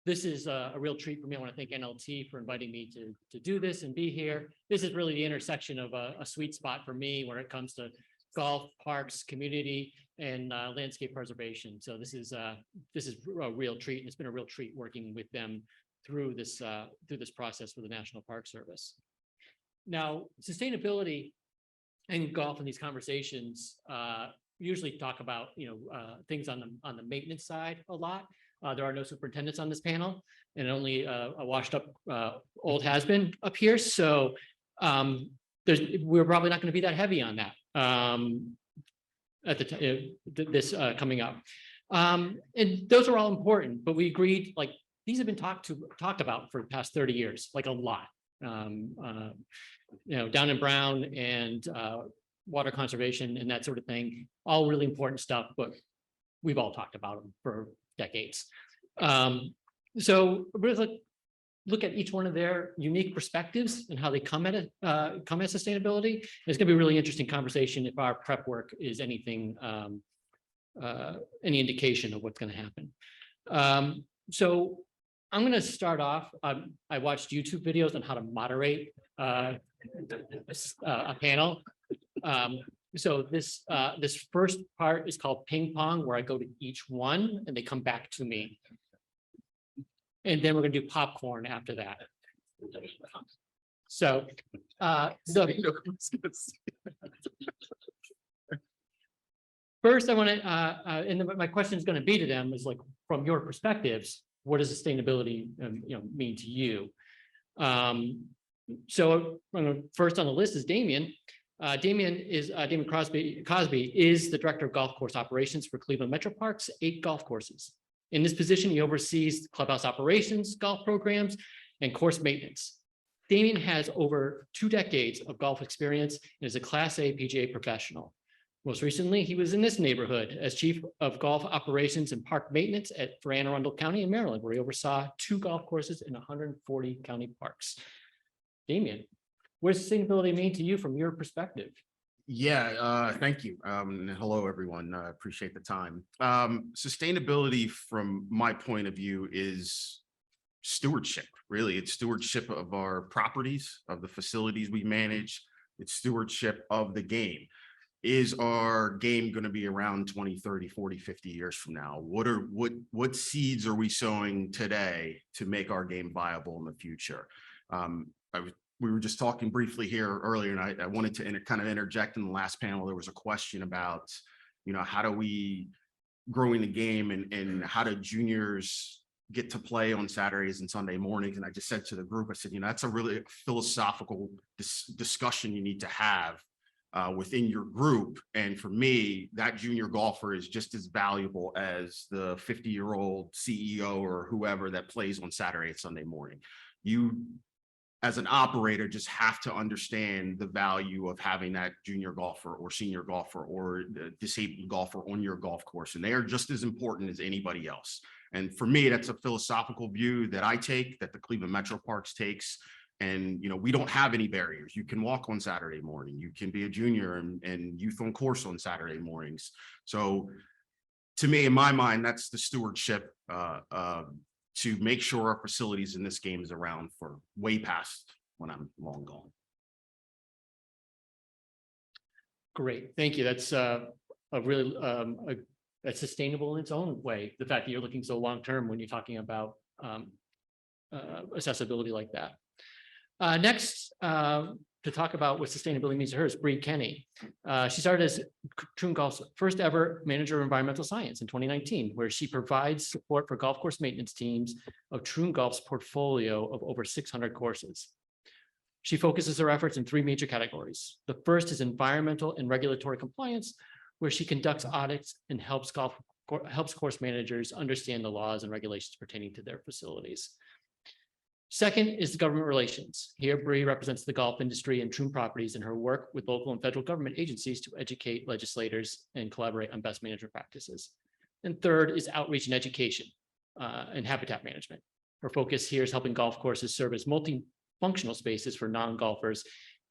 this is a real treat for me. I want to thank NLT for inviting me to do this and be here. This is really the intersection of a sweet spot for me when it comes to golf, parks, community, and landscape preservation. So this is a real treat, and it's been a real treat working with them through this process with the National Park Service. Now, sustainability and golf in these conversations usually talk about things on the maintenance side a lot. There are no superintendents on this panel, and only a washed up old has-been up here. So we're probably not going to be that heavy on that at this coming up. And those are all important, but we agreed like these have been talked about for the past 30 years, like a lot. Down in Brown and water conservation and that sort of thing, all really important stuff, but we've all talked about them for decades. So we're going to look at each one of their unique perspectives and how they come at sustainability. It's going to be a really interesting conversation if our prep work is anything, any indication of what's going to happen. So I'm going to start off. I watched YouTube videos on how to moderate a panel. So this first part is called ping pong, where I go to each one and they come back to me. And then we're going to do popcorn after that. So, first I want to, and my question is going to be to them is like, from your perspectives, what does sustainability mean to you? So first on the list is Damian. Damian Cosby is the director of golf course operations for Cleveland Metroparks, 8 golf courses. In this position, he oversees clubhouse operations, golf programs, and course maintenance. Damian has over 2 decades of golf experience and is a Class A PGA professional. Most recently, he was in this neighborhood as chief of golf operations and park maintenance for Anne Arundel County in Maryland, where he oversaw 2 golf courses in 140 county parks. Damian, what does sustainability mean to you from your perspective? Yeah, thank you. Hello, everyone. I appreciate the time. Sustainability, from my point of view, is stewardship. Really, it's stewardship of our properties, of the facilities we manage. It's stewardship of the game. Is our game going to be around 20, 30, 40, 50 years from now? What seeds are we sowing today to make our game viable in the future? We were just talking briefly here earlier, and I wanted to kind of interject in the last panel. There was a question about, how do we growing the game and how do juniors get to play on Saturdays and Sunday mornings? And I just said to the group, I said, that's a really philosophical discussion you need to have within your group. And for me, that junior golfer is just as valuable as the 50-year-old CEO or whoever that plays on Saturday and Sunday morning. You, as an operator, just have to understand the value of having that junior golfer or senior golfer or disabled golfer on your golf course. And they are just as important as anybody else. And for me, that's a philosophical view that I take, that the Cleveland Metroparks takes. And, we don't have any barriers. You can walk on Saturday morning. You can be a junior and youth on course on Saturday mornings. So to me, in my mind, that's the stewardship to make sure our facilities in this game is around for way past when I'm long gone. Great, thank you. That's that's sustainable in its own way. The fact that you're looking so long term when you're talking about accessibility like that. Next, to talk about what sustainability means to her is Bri Kenny. She started as Troon Golf's first ever manager of environmental science in 2019, where she provides support for golf course maintenance teams of Troon Golf's portfolio of over 600 courses. She focuses her efforts in 3 major categories. The first is environmental and regulatory compliance, where she conducts audits and helps course managers understand the laws and regulations pertaining to their facilities. Second is the government relations. Here, Bri represents the golf industry and Troon properties in her work with local and federal government agencies to educate legislators and collaborate on best management practices. And third is outreach and education and habitat management. Her focus here is helping golf courses serve as multifunctional spaces for non-golfers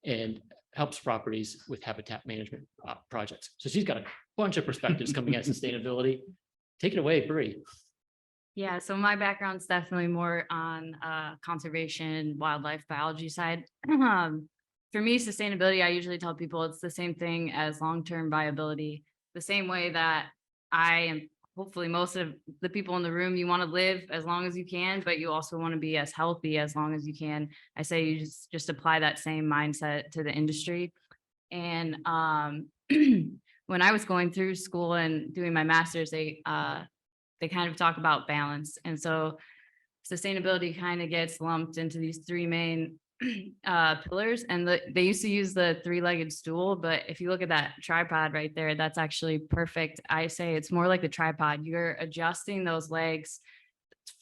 and helps properties with habitat management projects. So she's got a bunch of perspectives coming at sustainability. Take it away, Bri. Yeah, so my background's definitely more on conservation, wildlife biology side. For me, sustainability, I usually tell people it's the same thing as long-term viability. The same way that I am, hopefully most of the people in the room, you want to live as long as you can, but you also want to be as healthy as long as you can. I say you just apply that same mindset to the industry. And when I was going through school and doing my master's, they kind of talk about balance. And so sustainability kind of gets lumped into these three main pillars. And they used to use the three-legged stool, but if you look at that tripod right there, that's actually perfect. I say it's more like the tripod. You're adjusting those legs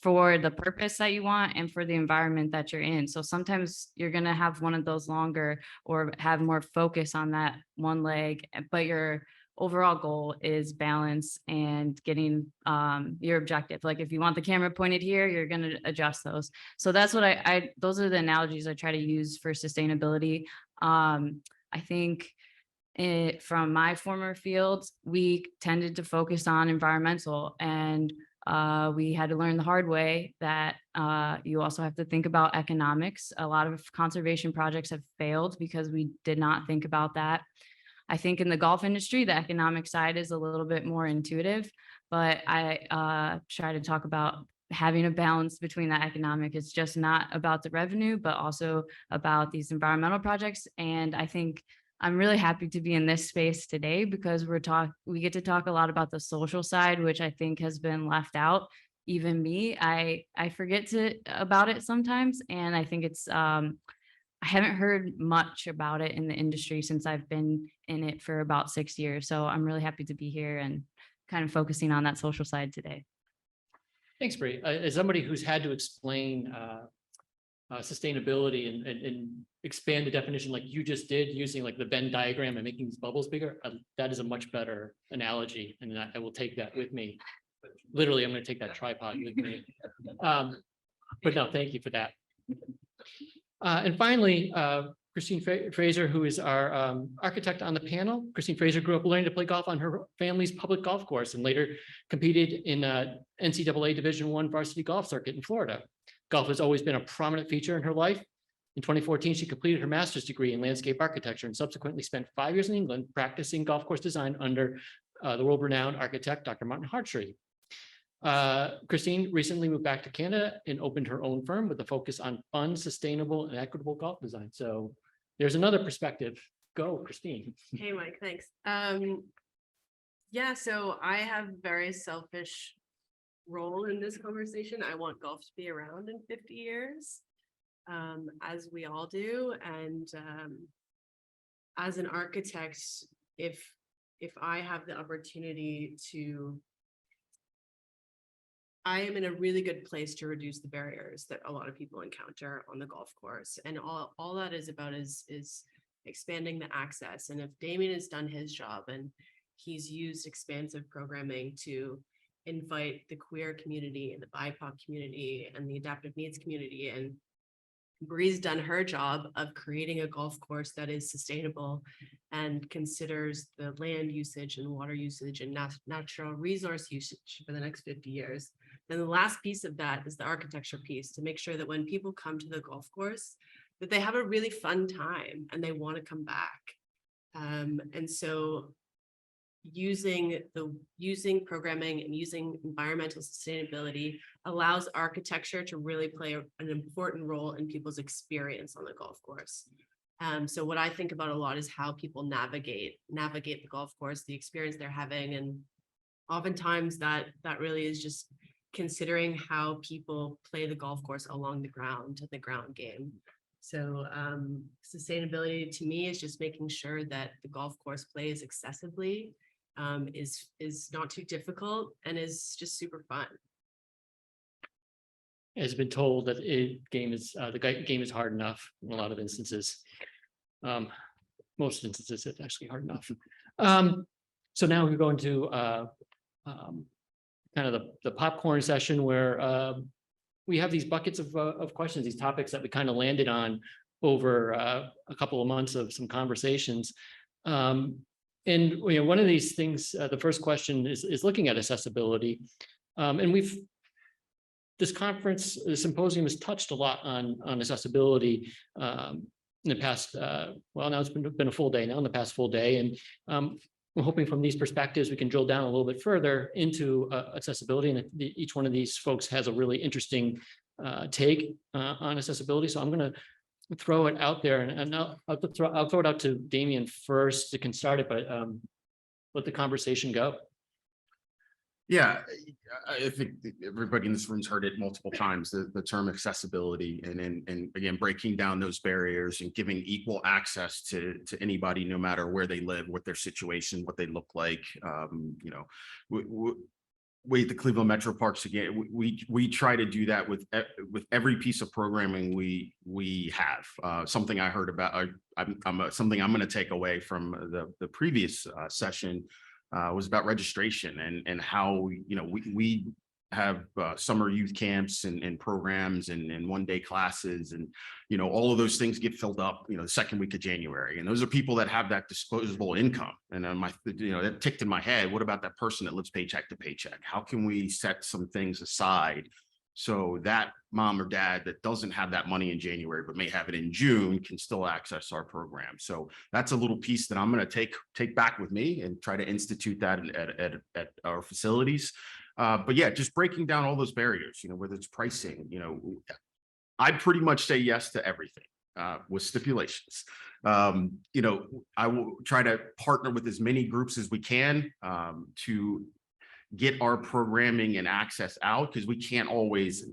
for the purpose that you want and for the environment that you're in. So sometimes you're going to have one of those longer or have more focus on that one leg, but your overall goal is balance and getting your objective. Like if you want the camera pointed here, you're going to adjust those. So that's what those are the analogies I try to use for sustainability. I think from my former fields, we tended to focus on environmental, and we had to learn the hard way that you also have to think about economics. A lot of conservation projects have failed because we did not think about that. I think in the golf industry, the economic side is a little bit more intuitive, but I try to talk about having a balance between that economic. It's just not about the revenue, but also about these environmental projects. And I think I'm really happy to be in this space today because we get to talk a lot about the social side, which I think has been left out. Even me, I forget about it sometimes. And I think it's, I haven't heard much about it in the industry since I've been in it for about 6 years. So I'm really happy to be here and kind of focusing on that social side today. Thanks, Bri. As somebody who's had to explain sustainability and expand the definition like you just did using like the Venn diagram and making these bubbles bigger, that is a much better analogy, and I will take that with me. Literally, I'm going to take that tripod with me. But no, thank you for that. And finally, Christine Fraser, who is our architect on the panel. Christine Fraser grew up learning to play golf on her family's public golf course and later competed in NCAA Division I varsity golf circuit in Florida. Golf has always been a prominent feature in her life. In 2014, she completed her master's degree in landscape architecture and subsequently spent 5 years in England practicing golf course design under the world-renowned architect, Dr. Martin Hartree. Christine recently moved back to Canada and opened her own firm with a focus on fun, sustainable, and equitable golf design. So there's another perspective. Go, Christine. Hey, Mike, thanks. Yeah, so I have very selfish role in this conversation. I want golf to be around in 50 years, as we all do. And as an architect, if I have the opportunity to, I am in a really good place to reduce the barriers that a lot of people encounter on the golf course. And all that is about is expanding the access. And if Damian has done his job and he's used expansive programming to invite the queer community and the BIPOC community and the adaptive needs community, and Bri's done her job of creating a golf course that is sustainable and considers the land usage and water usage and natural resource usage for the next 50 years. Then the last piece of that is the architecture piece, to make sure that when people come to the golf course, that they have a really fun time and they want to come back. And so using programming and using environmental sustainability allows architecture to really play an important role in people's experience on the golf course. So what I think about a lot is how people navigate the golf course, the experience they're having. And oftentimes that really is just considering how people play the golf course along the ground, the ground game. So sustainability to me is just making sure that the golf course plays accessibly, is not too difficult, and is just super fun. Has been told that the game is hard enough in a lot of instances. Most instances, it's actually hard enough. So now we're going to kind of the popcorn session where we have these buckets of questions, these topics that we kind of landed on over a couple of months of some conversations. And one of these things, the first question is looking at accessibility. And we've this conference, the symposium has touched a lot on accessibility in the past, well, now it's been a full day now, in the past full day. And I'm hoping from these perspectives, we can drill down a little bit further into accessibility. And each one of these folks has a really interesting take on accessibility. So I'm going to throw it out there, and I'll throw it out to Damian first to start it, but let the conversation go. Yeah, I think everybody in this room's heard it multiple times, the term accessibility, and again, breaking down those barriers and giving equal access to anybody, no matter where they live, what their situation, what they look like. You know, we at the Cleveland Metroparks, again, we try to do that with every piece of programming we have. Something I heard about, something I'm going to take away from the previous session was about registration and how, you know, we have summer youth camps and programs and one-day classes, and you know, all of those things get filled up, you know, the second week of January, and those are people that have that disposable income. And you know, that ticked in my head, what about that person that lives paycheck to paycheck? How can we set some things aside so that mom or dad that doesn't have that money in January but may have it in June can still access our program? So that's a little piece that I'm going to take back with me and try to institute that at our facilities. But yeah, just breaking down all those barriers, you know, whether it's pricing, you know, I pretty much say yes to everything with stipulations. You know, I will try to partner with as many groups as we can to get our programming and access out, because we can't always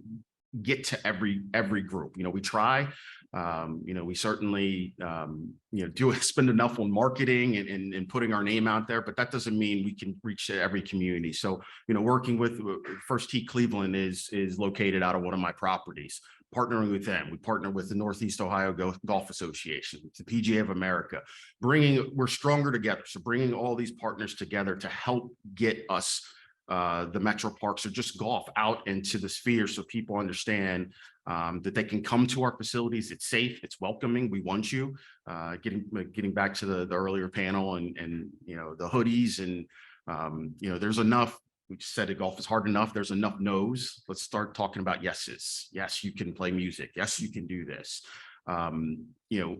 get to every group. You know, we try. You know, we certainly you know, do spend enough on marketing and putting our name out there, but that doesn't mean we can reach every community. So, you know, working with First Tee Cleveland is located out of one of my properties. Partnering with them, we partner with the Northeast Ohio Golf Association, the PGA of America. We're stronger together. So bringing all these partners together to help get us the Metroparks, or just golf, out into the sphere, so people understand that they can come to our facilities. It's safe, it's welcoming, we want you. Getting back to the earlier panel and you know, the hoodies, and you know, there's enough. We just said golf is hard enough. There's enough no's. Let's start talking about yeses. Yes, you can play music. Yes, you can do this. You know,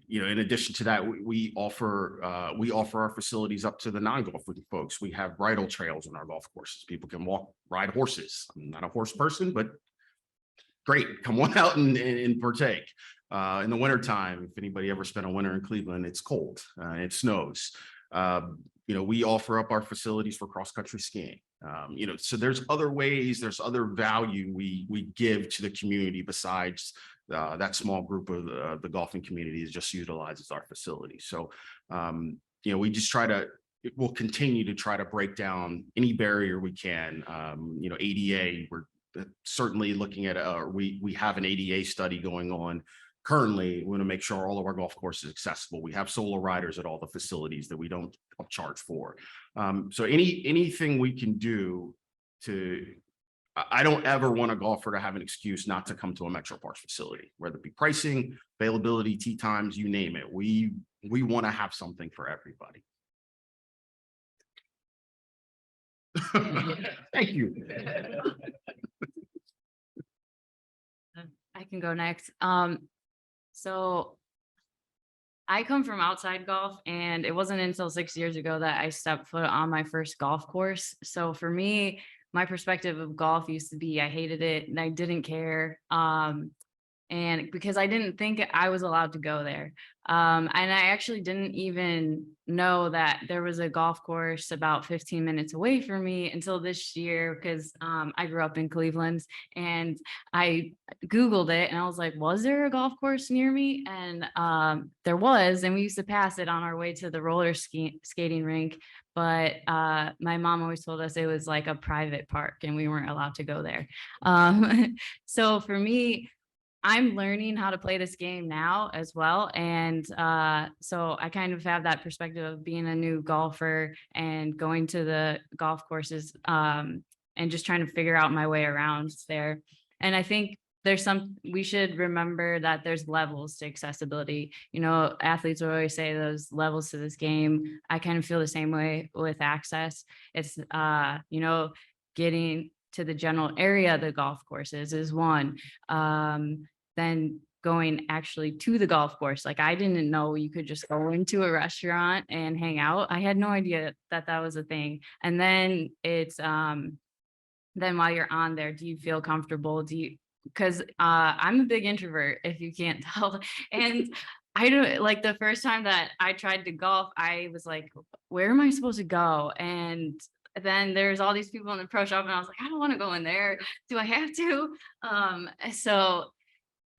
in addition to that, we offer our facilities up to the non-golf folks. We have bridle trails on our golf courses. People can ride horses. I'm not a horse person, but great, come on out and partake. In the wintertime, if anybody ever spent a winter in Cleveland, it's cold, it snows. You know, we offer up our facilities for cross-country skiing. You know, so there's other ways, there's other value we give to the community besides that small group of the golfing community that just utilizes our facilities. So, you know, we'll continue to try to break down any barrier we can. You know, ADA, we're certainly looking at, we have an ADA study going on. Currently, we want to make sure all of our golf courses are accessible. We have solar riders at all the facilities that we don't charge for. So anything we can do to, I don't ever want a golfer to have an excuse not to come to a Metroparks facility, whether it be pricing, availability, tee times, you name it. We want to have something for everybody. Thank you. I can go next. So I come from outside golf, and it wasn't until 6 years ago that I stepped foot on my first golf course. So for me, my perspective of golf used to be I hated it and I didn't care. And because I didn't think I was allowed to go there. And I actually didn't even know that there was a golf course about 15 minutes away from me until this year, because I grew up in Cleveland, and I Googled it and I was like, was there a golf course near me? And there was, and we used to pass it on our way to the roller skating rink. But my mom always told us it was like a private park and we weren't allowed to go there. So for me, I'm learning how to play this game now as well. And so I kind of have that perspective of being a new golfer and going to the golf courses and just trying to figure out my way around there. And I think we should remember that there's levels to accessibility. You know, athletes will always say those levels to this game. I kind of feel the same way with access. It's, you know, getting to the general area of the golf courses is one. Then going actually to the golf course. Like I didn't know you could just go into a restaurant and hang out. I had no idea that that was a thing. And then it's, then while you're on there, do you feel comfortable? Because I'm a big introvert, if you can't tell. And I don't like the first time that I tried to golf, I was like, where am I supposed to go? And then there's all these people in the pro shop and I was like, I don't want to go in there. Do I have to? So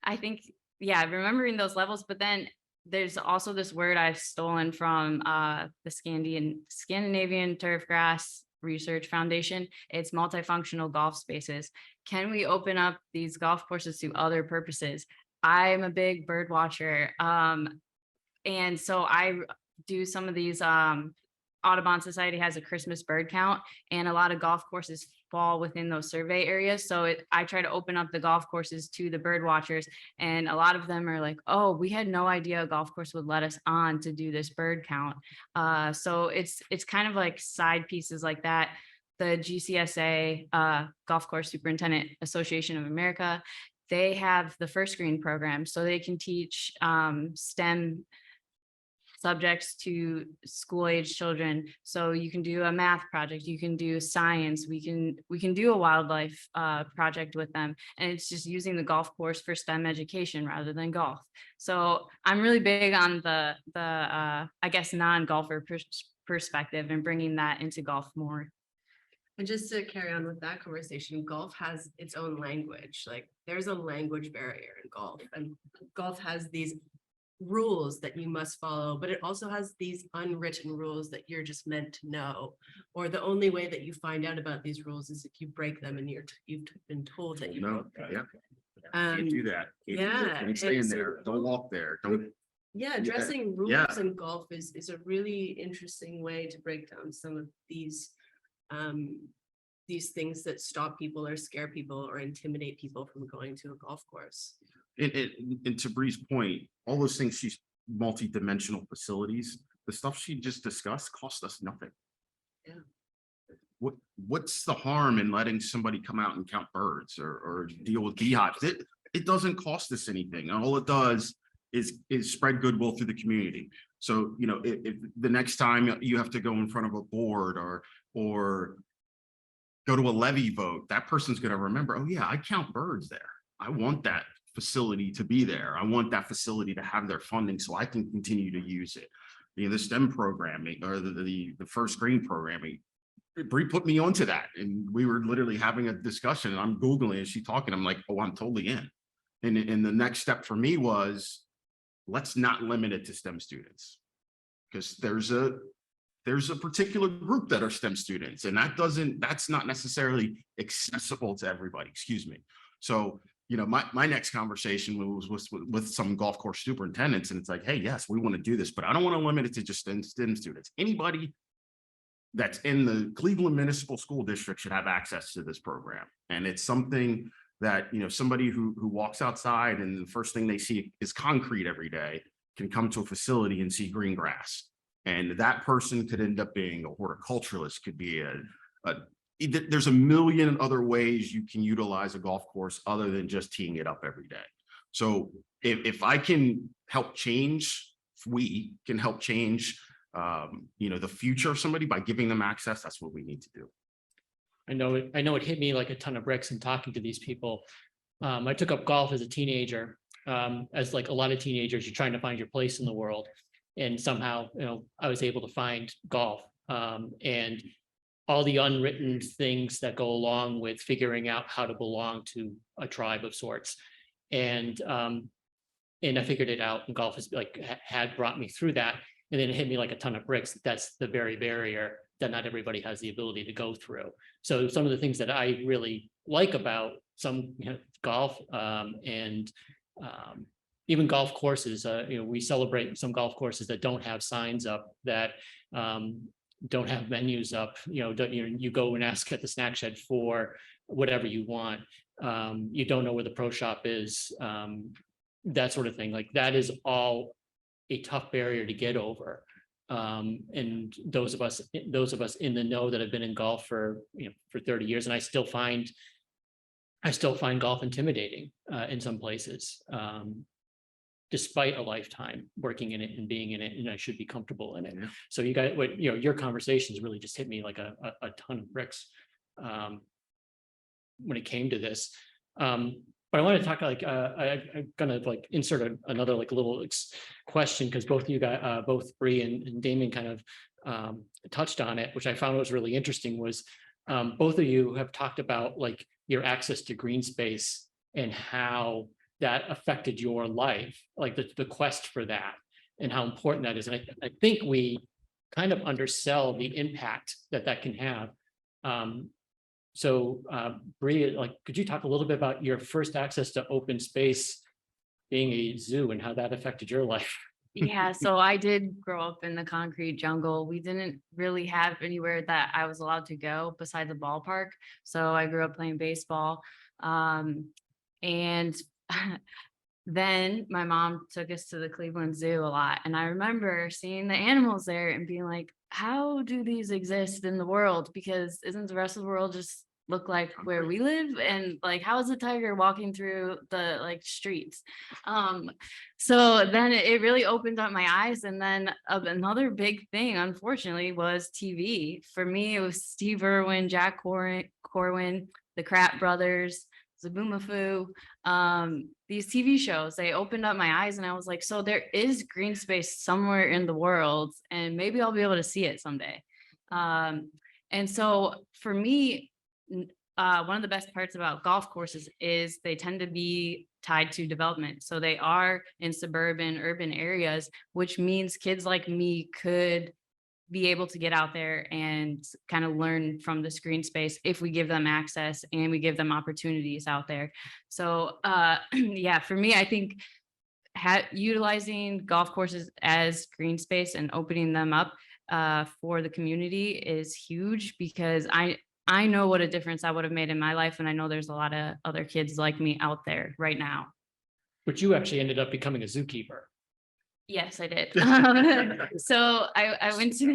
I think, yeah, remembering those levels, but then there's also this word I've stolen from the Scandinavian Turfgrass Research Foundation. It's multifunctional golf spaces. Can we open up these golf courses to other purposes? I'm a big bird watcher. And so I do some of these, Audubon Society has a Christmas bird count, and a lot of golf courses fall within those survey areas. So I try to open up the golf courses to the bird watchers, and a lot of them are like, oh, we had no idea a golf course would let us on to do this bird count. So it's kind of like side pieces like that. The GCSA, Golf Course Superintendent Association of America, they have the first screen program, so they can teach STEM subjects to school age children. So you can do a math project, you can do science, we can do a wildlife project with them. And it's just using the golf course for STEM education rather than golf. So I'm really big on the I guess non-golfer perspective and bringing that into golf more. And just to carry on with that conversation, golf has its own language. Like there's a language barrier in golf, and golf has these rules that you must follow, but it also has these unwritten rules that you're just meant to know, or the only way that you find out about these rules is if you break them and you've been told that you No, broke them. yeah. Can't do that. Can't do that. yeah, Can't stay in it's- there. Don't walk there. Don't. Yeah, Yeah, addressing rules yeah. in golf is a really interesting way to break down some of these things that stop people or scare people or intimidate people from going to a golf course. And to Bri's point, all those things, she's multi-dimensional facilities, the stuff she just discussed cost us nothing. Yeah. What's the harm in letting somebody come out and count birds or deal with beehives? It doesn't cost us anything. All it does is spread goodwill through the community. So, you know, if the next time you have to go in front of a board or go to a levy vote, that person's going to remember, oh yeah, I count birds there. I want that facility to be there. I want that facility to have their funding so I can continue to use it. You know, the STEM programming or the first green programming, Bri put me onto that, and we were literally having a discussion, and I'm Googling as she's talking. I'm like, oh, I'm totally in. And the next step for me was, let's not limit it to STEM students, because there's a particular group that are STEM students, and that's not necessarily accessible to everybody, excuse me. So, you know, my next conversation was with some golf course superintendents, and it's like, hey, yes, we want to do this, but I don't want to limit it to just STEM students. Anybody that's in the Cleveland Municipal School District should have access to this program. And it's something that, you know, somebody who walks outside and the first thing they see is concrete every day can come to a facility and see green grass. And that person could end up being a horticulturalist, could be there's a million other ways you can utilize a golf course other than just teeing it up every day. So if I can help change, if we can help change, you know, the future of somebody by giving them access, that's what we need to do. I know it hit me like a ton of bricks in talking to these people. I took up golf as a teenager. As like a lot of teenagers, you're trying to find your place in the world. And somehow, you know, I was able to find golf, and all the unwritten things that go along with figuring out how to belong to a tribe of sorts. And I figured it out, and golf has had brought me through that. And then it hit me like a ton of bricks. That's the very barrier that not everybody has the ability to go through. So some of the things that I really like about some, you know, golf, and even golf courses, you know, we celebrate some golf courses that don't have signs up, that don't have menus up, you know, you go and ask at the snack shed for whatever you want. You don't know where the pro shop is, that sort of thing. Like that is all a tough barrier to get over. And those of us in the know that have been in golf for 30 years, and I still find golf intimidating in some places, despite a lifetime working in it and being in it, and I should be comfortable in it. Yeah. So you guys, your conversations really just hit me like a ton of bricks when it came to this. But I want to talk I'm gonna insert another little question, because both you guys, both Bri and Damian kind of touched on it, which I found was really interesting. Was both of you have talked about your access to green space and how that affected your life, the quest for that and how important that is. And I think we kind of undersell the impact that can have. So Bri, could you talk a little bit about your first access to open space being a zoo and how that affected your life? Yeah, so I did grow up in the concrete jungle. We didn't really have anywhere that I was allowed to go besides the ballpark. So I grew up playing baseball. And then my mom took us to the Cleveland Zoo a lot. And I remember seeing the animals there and being like, how do these exist in the world? Because isn't the rest of the world just look like where we live? And how is a tiger walking through the streets? So then it really opened up my eyes. And then another big thing, unfortunately, was TV. For me, it was Steve Irwin, Jack Corwin, the Kratt brothers, Zaboomafoo, these TV shows. They opened up my eyes, and I was like, so there is green space somewhere in the world, and maybe I'll be able to see it someday. And so for me, one of the best parts about golf courses is they tend to be tied to development. So they are in suburban, urban areas, which means kids like me could be able to get out there and kind of learn from the screen space if we give them access and we give them opportunities out there. So yeah, for me, I think utilizing golf courses as green space and opening them up for the community is huge, because I know what a difference I would have made in my life. And I know there's a lot of other kids like me out there right now. But you actually ended up becoming a zookeeper. Yes, I did. So I went to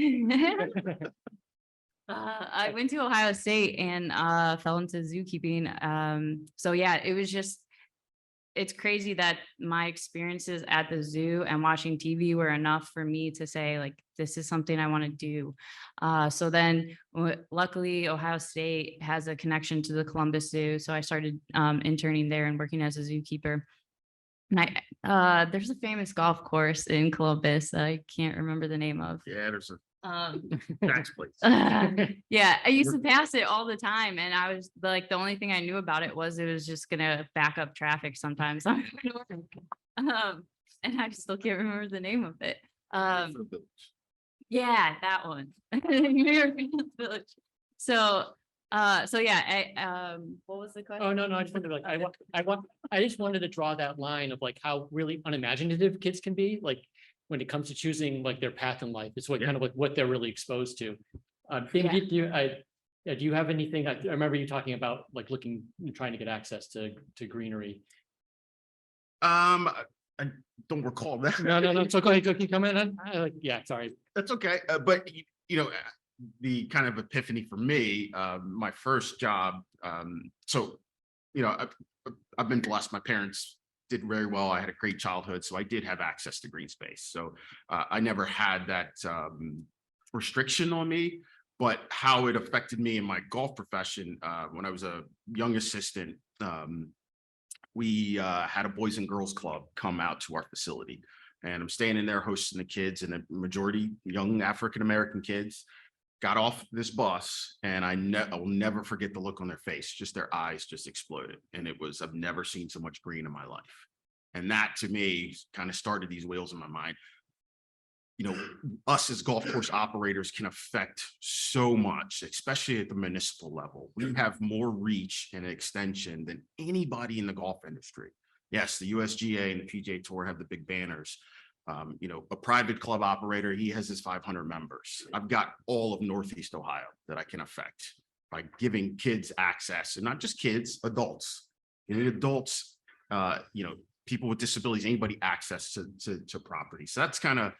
I went to Ohio State and fell into zookeeping. So yeah, it's crazy that my experiences at the zoo and watching TV were enough for me to say, this is something I want to do. So then luckily Ohio State has a connection to the Columbus Zoo. So I started interning there and working as a zookeeper. And there's a famous golf course in Columbus that I can't remember the name of. Yeah, there's a Um, tax place. yeah, I used to pass it all the time, and I was the only thing I knew about it was just gonna back up traffic sometimes. And I still can't remember the name of it. Yeah, that one. New York Village. So yeah, what was the question? Oh, no, I just wanted I just wanted to draw that line of how really unimaginative kids can be, when it comes to choosing their path in life. It's kind of what they're really exposed to. David, do you have anything? I remember you talking about looking and trying to get access to greenery. I don't recall that. No. So go ahead, keep coming on. Yeah, sorry. That's okay. But the kind of epiphany for me, my first job. So, I've been blessed. My parents did very well. I had a great childhood, so I did have access to green space. So I never had that restriction on me. But how it affected me in my golf profession, when I was a young assistant, we had a Boys and Girls Club come out to our facility. And I'm staying in there hosting the kids, and the majority young African-American kids got off this bus, and I will never forget the look on their face. Just their eyes just exploded. And I've never seen so much green in my life. And that to me kind of started these wheels in my mind. Us as golf course operators can affect so much, especially at the municipal level. We have more reach and extension than anybody in the golf industry. Yes, the USGA and the PGA Tour have the big banners. A private club operator, he has his 500 members. I've got all of Northeast Ohio that I can affect by giving kids access, and not just kids, adults. Adults, people with disabilities, anybody access to property. So that's kind of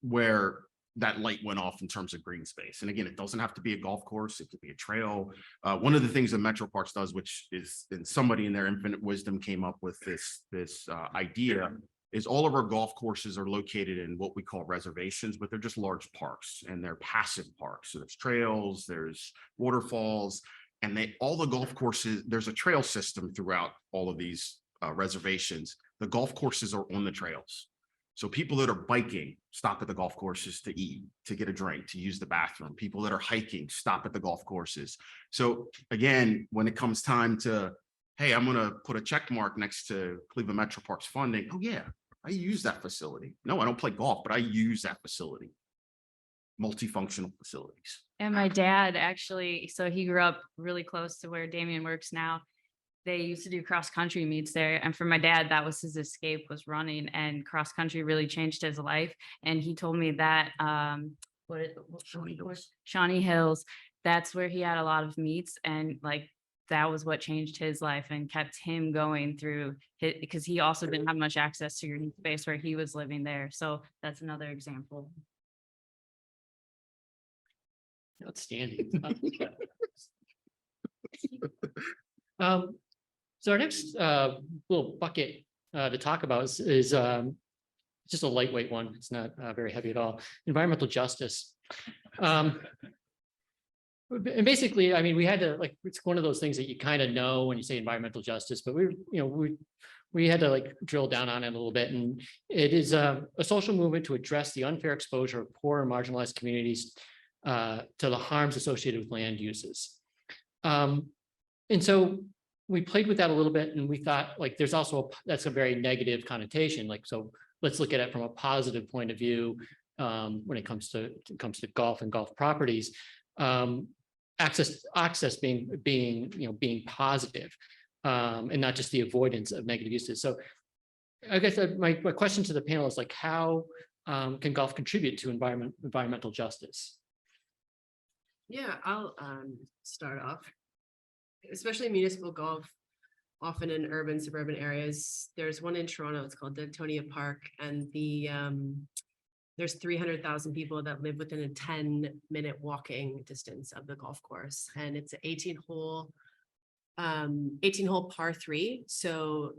where that light went off in terms of green space. And again, it doesn't have to be a golf course. It could be a trail. One of the things that Metroparks does, which is, and somebody in their infinite wisdom came up with this idea, is all of our golf courses are located in what we call reservations, but they're just large parks, and they're passive parks. So there's trails, there's waterfalls, and all the golf courses, there's a trail system throughout all of these reservations. The golf courses are on the trails. So people that are biking stop at the golf courses to eat, to get a drink, to use the bathroom. People that are hiking stop at the golf courses. So again, when it comes time to, hey, I'm going to put a check mark next to Cleveland Metroparks funding. Oh yeah, I use that facility. No, I don't play golf, but I use that facility. Multifunctional facilities. And my dad actually, so he grew up really close to where Damian works now. They used to do cross country meets there. And for my dad, that was his escape, was running, and cross country really changed his life. And he told me that Shawnee Hills, that's where he had a lot of meets, and like that was what changed his life and kept him going through his, because he also didn't have much access to green space where he was living there. So that's another example. Outstanding. So our next little bucket to talk about is just a lightweight one. It's not very heavy at all. Environmental justice. And basically, I mean, we had to, like, it's one of those things that you kind of know when you say environmental justice, but we had to like drill down on it a little bit. And it is a social movement to address the unfair exposure of poor and marginalized communities to the harms associated with land uses. And so we played with that a little bit, and we thought, like, there's also that's a very negative connotation. Like, so let's look at it from a positive point of view when it comes to golf and golf properties. Access being positive, and not just the avoidance of negative uses. So I guess my question to the panel is, like, how can golf contribute to environmental justice? Yeah, I'll start off. Especially municipal golf, often in urban, suburban areas. There's one in Toronto, it's called Daytonia Park, and there's 300,000 people that live within a 10-minute walking distance of the golf course. And it's an 18-hole par 3. So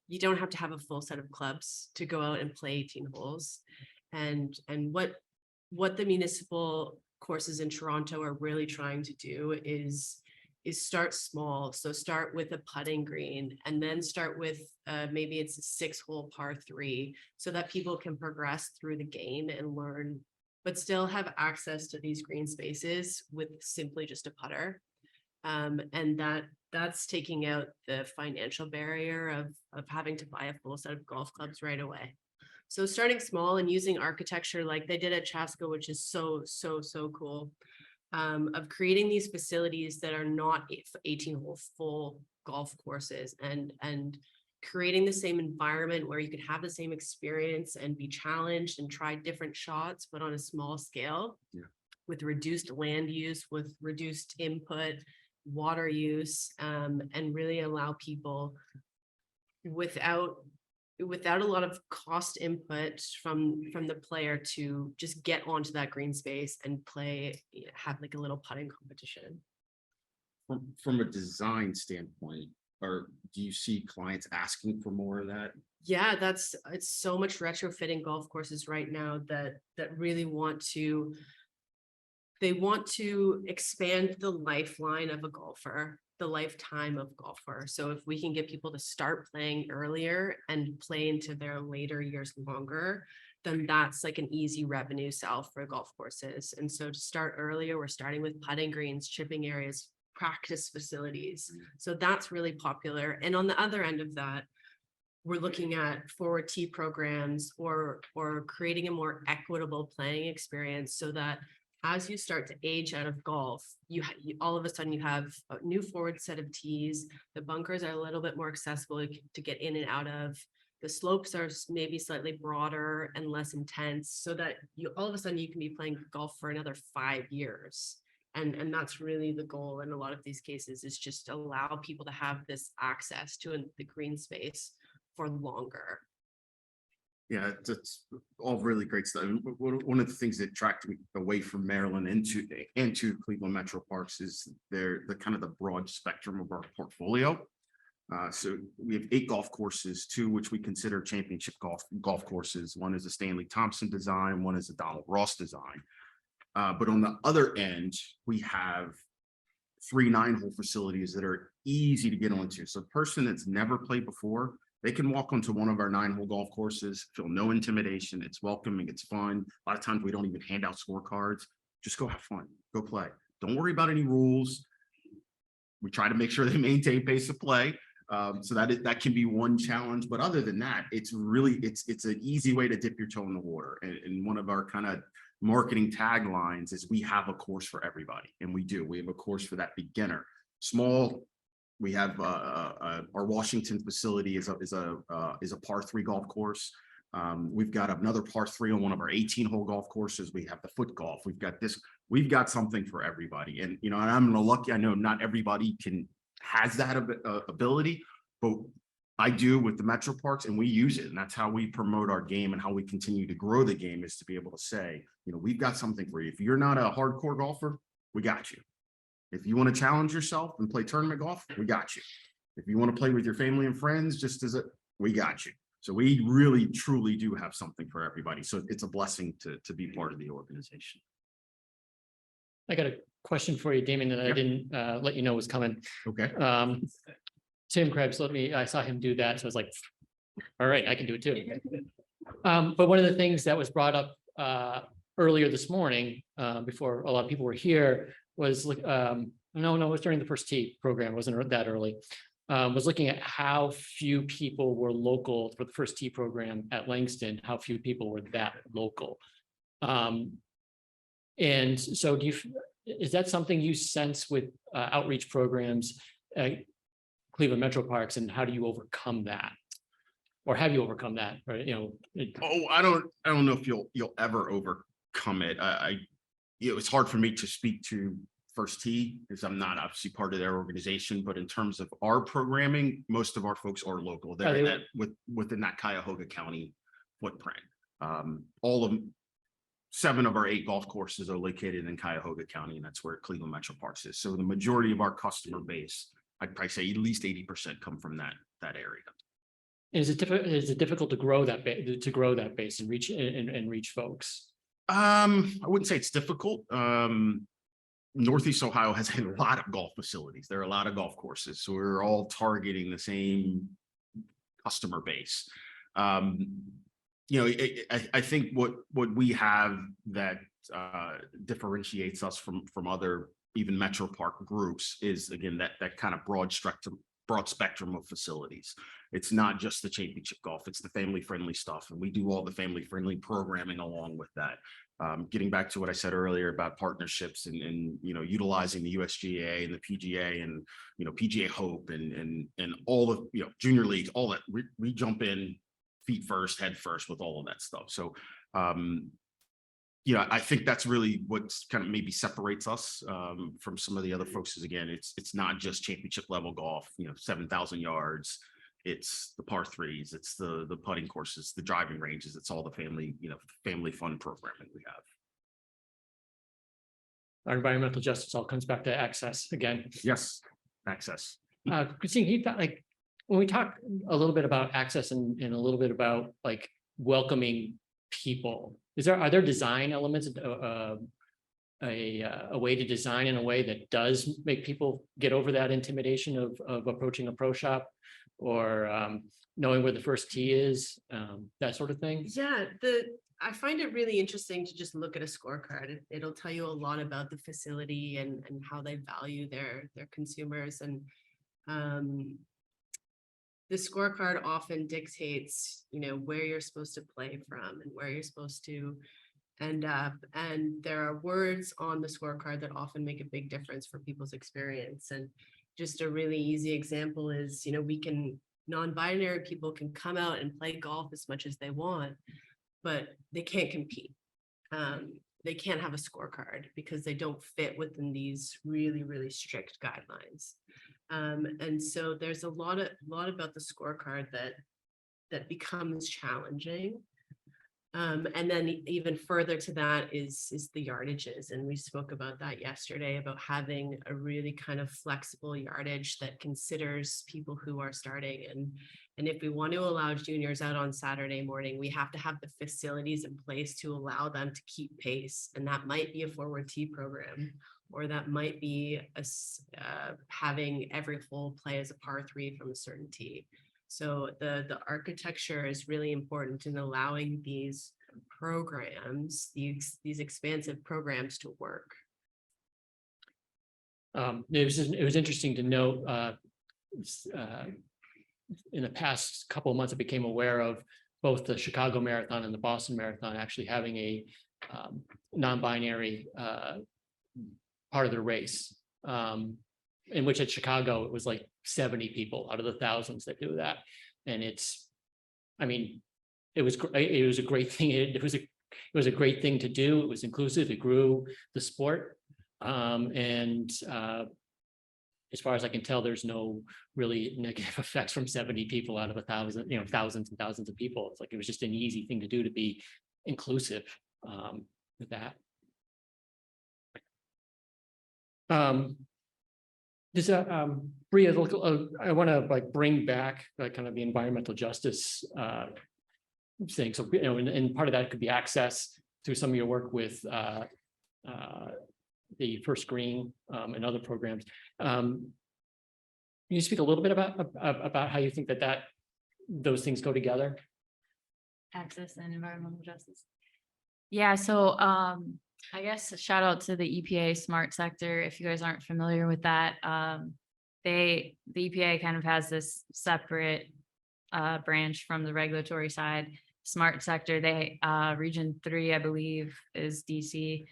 you don't have to have a full set of clubs to go out and play 18 holes. And what the municipal courses in Toronto are really trying to do is start small. So start with a putting green, and then start with maybe it's a 6-hole par 3, so that people can progress through the game and learn, but still have access to these green spaces with simply just a putter. And that's taking out the financial barrier of having to buy a full set of golf clubs right away. So starting small and using architecture like they did at Chaska, which is so cool. Of creating these facilities that are not 18-hole full golf courses, and creating the same environment where you could have the same experience and be challenged and try different shots, but on a small scale. Yeah. With reduced land use, with reduced input, water use, and really allow people without a lot of cost input from the player to just get onto that green space and play, have like a little putting competition. From a design standpoint, or do you see clients asking for more of that? Yeah, it's so much retrofitting golf courses right now that really want to expand the lifeline of a golfer, the lifetime of golfer. So if we can get people to start playing earlier and play into their later years longer, then that's like an easy revenue sell for golf courses. And so to start earlier, we're starting with putting greens, chipping areas, practice facilities. So that's really popular. And on the other end of that, we're looking at forward tee programs or creating a more equitable playing experience, so that as you start to age out of golf, you all of a sudden you have a new forward set of tees. The bunkers are a little bit more accessible to get in and out of. The slopes are maybe slightly broader and less intense, so that you all of a sudden you can be playing golf for another 5 years. And that's really the goal in a lot of these cases, is just allow people to have this access to the green space for longer. Yeah, it's all really great stuff. And one of the things that attracted me away from Maryland into Cleveland Metroparks is the kind of the broad spectrum of our portfolio. So we have 8 golf courses, 2 which we consider championship golf courses. One is a Stanley Thompson design, one is a Donald Ross design. But on the other end, we have 3 9-hole facilities that are easy to get onto. So a person that's never played before, they can walk onto one of our 9-hole golf courses, feel no intimidation. It's welcoming, it's fun. A lot of times we don't even hand out scorecards. Just go have fun, go play. Don't worry about any rules. We try to make sure they maintain pace of play. So that can be one challenge. But other than that, it's an easy way to dip your toe in the water. And one of our kind of marketing taglines is we have a course for everybody. And we do. We have a course for that beginner. Small. We have our Washington facility is a par 3 golf course. We've got another par 3 on one of our 18-hole golf courses. We have the foot golf. We've got something for everybody. And and I'm lucky. I know not everybody has that ability, but I do with the Metroparks, and we use it. And that's how we promote our game and how we continue to grow the game, is to be able to say, we've got something for you. If you're not a hardcore golfer, we got you. If you want to challenge yourself and play tournament golf, we got you. If you want to play with your family and friends, we got you. So we really, truly do have something for everybody. So it's a blessing to be part of the organization. I got a question for you, Damian, that I Yep. didn't let you know was coming. Okay. Tim Krebs, I saw him do that. So I was like, all right, I can do it too. But one of the things that was brought up earlier this morning, before a lot of people were here, was no, it was during the first tee program, it wasn't that early. Was looking at how few people were local for the first tee program at Langston, how few people were that local. And so is that something you sense with outreach programs at Cleveland Metroparks, and how do you overcome that? Or have you overcome that? Right? I don't know if you'll ever overcome it. It's hard for me to speak to First Tee because I'm not obviously part of their organization, but in terms of our programming, most of our folks are local. They're within that Cuyahoga County footprint. All of 7 of our 8 golf courses are located in Cuyahoga County, and that's where Cleveland Metroparks is. So the majority of our customer base, I'd probably say at least 80% come from that area. Is it difficult to grow that base and reach folks? I wouldn't say it's difficult. Northeast Ohio has a lot of golf facilities. There are a lot of golf courses, so we're all targeting the same customer base. I think what we have that differentiates us from other even Metropark groups is, again, that kind of broad spectrum of facilities. It's not just the championship golf, it's the family friendly stuff, and we do all the family friendly programming along with that. Getting back to what I said earlier about partnerships and utilizing the USGA and the PGA and PGA Hope and all the junior leagues, all that, we jump in feet first, head first with all of that stuff. So I think that's really what kind of maybe separates us from some of the other folks. Is, again, it's not just championship level golf, 7,000 yards. It's the par 3s, it's the putting courses, the driving ranges. It's all the family fun programming we have. Our environmental justice all comes back to access again. Yes, access. Christine, when we talk a little bit about access and a little bit about welcoming people, are there design elements, a way to design in a way that does make people get over that intimidation of approaching a pro shop, or knowing where the first tee is, that sort of thing? Yeah, I find it really interesting to just look at a scorecard. It'll tell you a lot about the facility and how they value their consumers. And the scorecard often dictates, where you're supposed to play from and where you're supposed to end up. And there are words on the scorecard that often make a big difference for people's experience. And just a really easy example is, non-binary people can come out and play golf as much as they want, but they can't compete. They can't have a scorecard because they don't fit within these really, really strict guidelines. And so there's a lot about the scorecard that becomes challenging And then even further to that is the yardages. And we spoke about that yesterday, about having a really kind of flexible yardage that considers people who are starting. And if we want to allow juniors out on Saturday morning, we have to have the facilities in place to allow them to keep pace. And that might be a forward tee program, or that might be having every hole play as a par 3 from a certain tee. So the architecture is really important in allowing these programs, these expansive programs to work. It was interesting to note in the past couple of months, I became aware of both the Chicago Marathon and the Boston Marathon actually having a non-binary part of the race. In which at Chicago, it was like 70 people out of the thousands that do that. And I mean, it was a great thing. It was a great thing to do. It was inclusive. It grew the sport. And as far as I can tell, there's no really negative effects from 70 people out of 1,000, thousands and thousands of people. It's like, it was just an easy thing to do to be inclusive with that. Bri, I want to bring back kind of the environmental justice thing. So, and part of that could be access through some of your work with the First Green and other programs. Can you speak a little bit about how you think that those things go together? Access and environmental justice. Yeah, so I guess a shout out to the EPA Smart Sector. If you guys aren't familiar with that, the EPA kind of has this separate branch from the regulatory side. Smart Sector, they Region 3, I believe, is DC.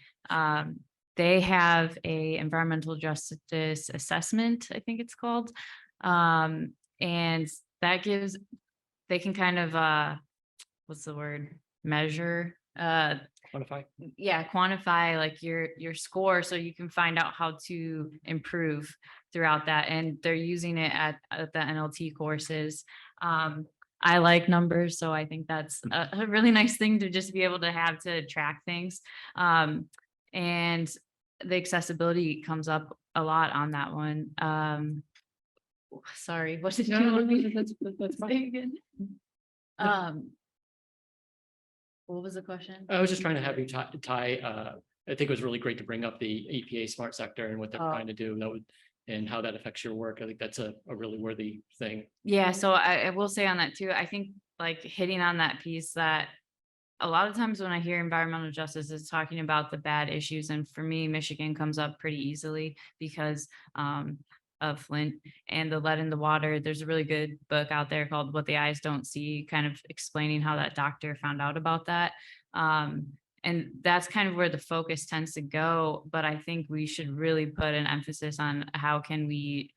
They have a environmental justice assessment, I think it's called, and that gives, they can kind of what's the word, measure, Quantify. Yeah, quantify like your score, so you can find out how to improve throughout that. And they're using it at the NLT courses. I like numbers, so I think that's a really nice thing to just be able to have to track things. And the accessibility comes up a lot on that one. Sorry, what did you want me to say again? What was the question? I was just trying to have you tie. I think it was really great to bring up the EPA Smart Sector and what they're trying to do. And how that affects your work. I think that's a really worthy thing. Yeah, so I will say on that too, I think like hitting on that piece, that a lot of times when I hear environmental justice, it's talking about the bad issues. And for me, Michigan comes up pretty easily because of Flint and the lead in the water. There's a really good book out there called What the Eyes Don't See, kind of explaining how that doctor found out about that. And that's kind of where the focus tends to go. But I think we should really put an emphasis on how can we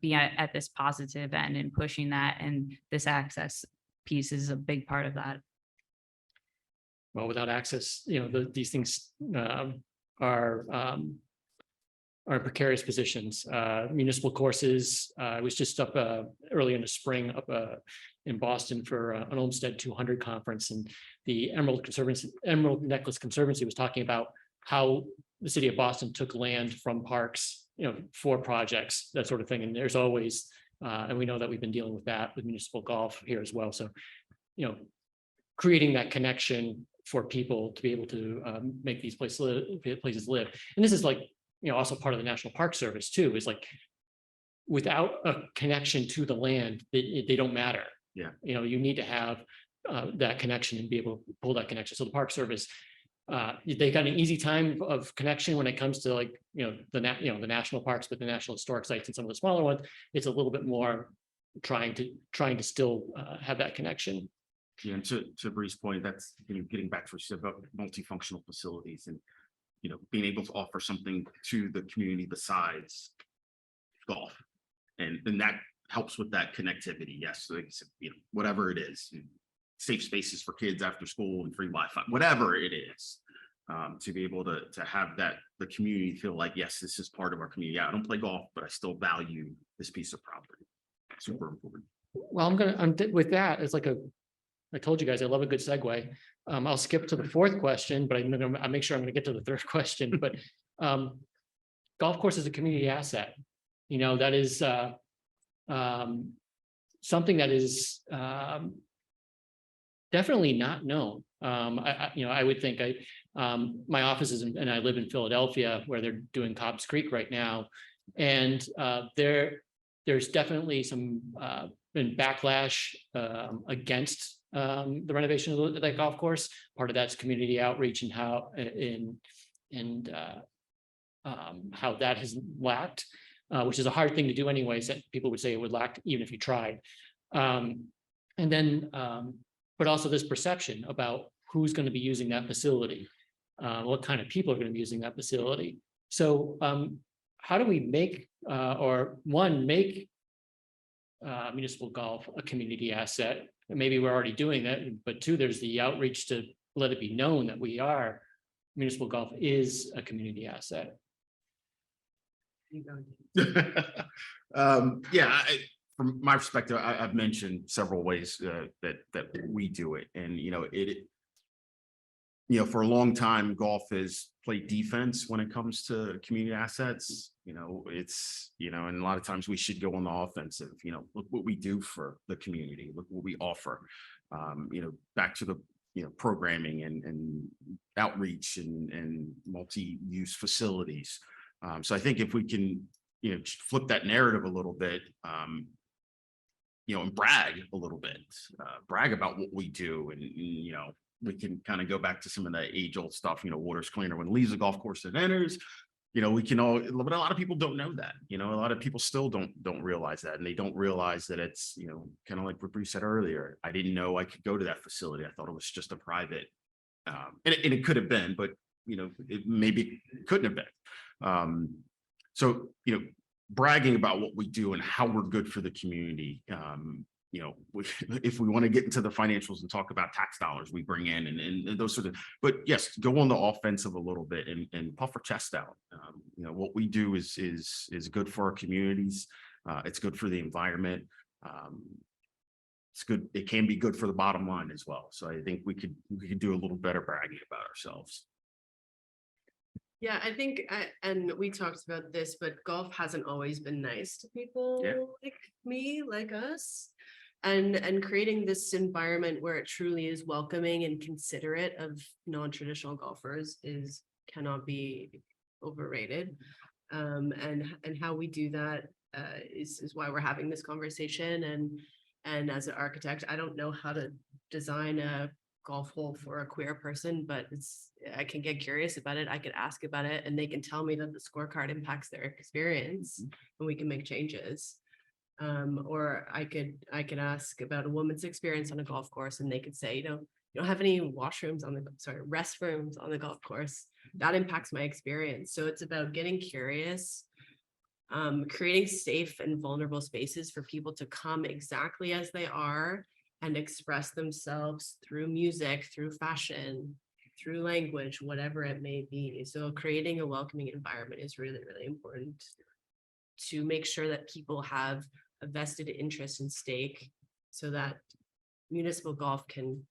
be at this positive end and pushing that. And this access piece is a big part of that. Well, without access, these things are in precarious positions. Municipal courses, I was just up early in the spring up in Boston for an Olmsted 200 conference, and the Emerald Necklace Conservancy was talking about how the city of Boston took land from parks, for projects, that sort of thing. And there's always, and we know that we've been dealing with that with municipal golf here as well. So, creating that connection for people to be able to make these places live. And this is like, also part of the National Park Service too, is like, without a connection to the land, they don't matter. Yeah. You need to have that connection and be able to pull that connection. So the Park Service, they got an easy time of connection when it comes to like, the national parks, but the national historic sites and some of the smaller ones, it's a little bit more trying to still have that connection. Yeah, and to Bri's point, that's getting back to what you said about multifunctional facilities and being able to offer something to the community besides golf, and that helps with that connectivity. Yes, so like I said, whatever it is, safe spaces for kids after school and free Wi-Fi, whatever it is, to be able to have the community feel like, yes, this is part of our community. Yeah, I don't play golf, but I still value this piece of property. Super important. Well, I'm with that. It's like I told you guys, I love a good segue. I'll skip to the fourth question, but I'll make sure I'm gonna get to the third question, but golf course is a community asset. You know, that is something that is definitely not known. I would think my office is and I live in Philadelphia, where they're doing Cobb's Creek right now. And there's definitely some been backlash against the renovation of that golf course. Part of that's community outreach and how how that has lacked, which is a hard thing to do anyways, that people would say it would lack even if you tried. But also this perception about who's going to be using that facility, what kind of people are going to be using that facility. So how do we make make municipal golf a community asset? And maybe we're already doing that, but two, there's the outreach to let it be known that municipal golf is a community asset. From my perspective, I've mentioned several ways that we do it, and for a long time, golf has played defense when it comes to community assets. And a lot of times we should go on the offensive. Look what we do for the community. Look what we offer. Back to the programming and outreach and multi-use facilities. So I think if we can flip that narrative a little bit, and brag a little bit, brag about what we do, and we can kind of go back to some of the age-old stuff. Water's cleaner when it leaves the golf course than enters. We can all, but a lot of people don't know that. A lot of people still don't realize that, and they don't realize that it's kind of like what Bri said earlier. I didn't know I could go to that facility. I thought it was just a private, and it could have been, but it maybe couldn't have been. So bragging about what we do and how we're good for the community. If we want to get into the financials and talk about tax dollars we bring in and those sort of, but yes, go on the offensive a little bit and puff our chest out. What we do is good for our communities. It's good for the environment. It's good. It can be good for the bottom line as well. So I think we could do a little better bragging about ourselves. Yeah, I think, and we talked about this, but golf hasn't always been nice to people like me, like us, and creating this environment where it truly is welcoming and considerate of non-traditional golfers cannot be overrated. And how we do that is why we're having this conversation. And as an architect, I don't know how to design a golf hole for a queer person, but I can get curious about it. I could ask about it, and they can tell me that the scorecard impacts their experience, and we can make changes. Or I could ask about a woman's experience on a golf course, and they could say, you don't have any restrooms on the golf course. That impacts my experience. So it's about getting curious, creating safe and vulnerable spaces for people to come exactly as they are and express themselves through music, through fashion, through language, whatever it may be. So creating a welcoming environment is really, really important to make sure that people have a vested interest and stake so that municipal golf can